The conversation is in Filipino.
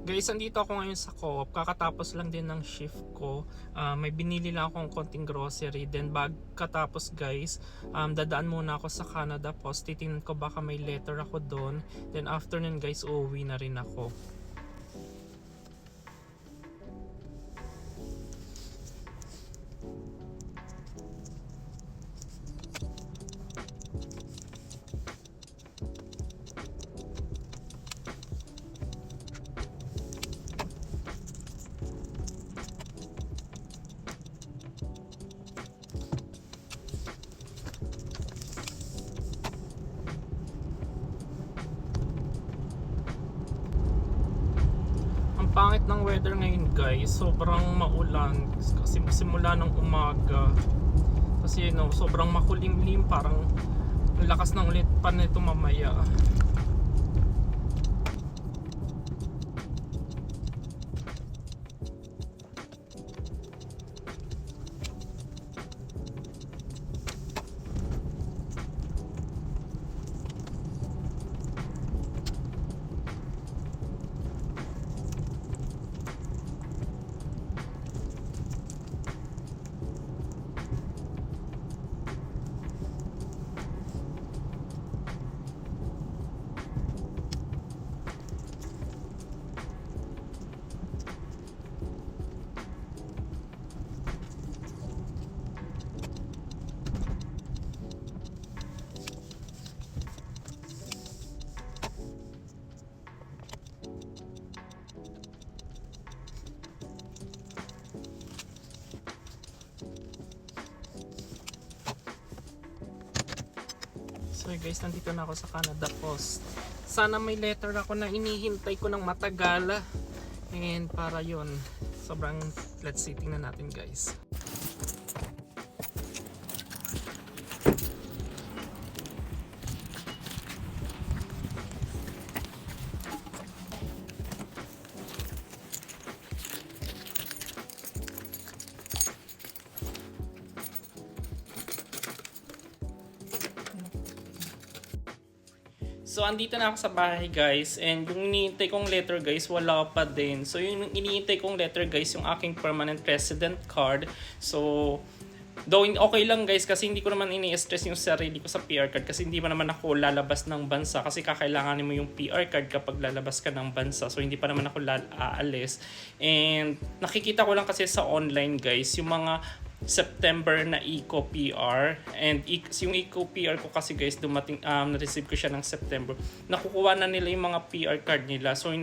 Guys, andito ako ngayon sa Co-op. Kakatapos lang din ng shift ko. May binili lang akong konting grocery. Then katapos guys, dadaan muna ako sa Canada Post. Titingnan ko baka may letter ako doon. Then after nun guys, uuwi na rin ako. Pangit ng weather ngayon guys, sobrang maulan kasi simula ng umaga. Kasi sobrang makulimlim, parang ang lakas ng ulit pa nito mamaya. So guys, nandito na ako sa Canada Post. Sana may letter ako na inihintay ko ng matagal. And para yun, sobrang, let's see, tingnan natin guys. So andito na ako sa bahay guys, and yung iniintay kong letter guys wala pa din. So yung iniintay kong letter guys, yung aking permanent resident card. So though okay lang guys kasi hindi ko naman ini-stress yung sarili ko sa PR card kasi hindi pa naman ako lalabas ng bansa kasi kakailanganin mo yung PR card kapag lalabas ka ng bansa. So hindi pa naman ako aalis. And nakikita ko lang kasi sa online guys yung mga September na Eco PR, and yung Eco PR ko kasi guys dumating na-receive ko siya ng September. Nakukuha na nila yung mga PR card nila. So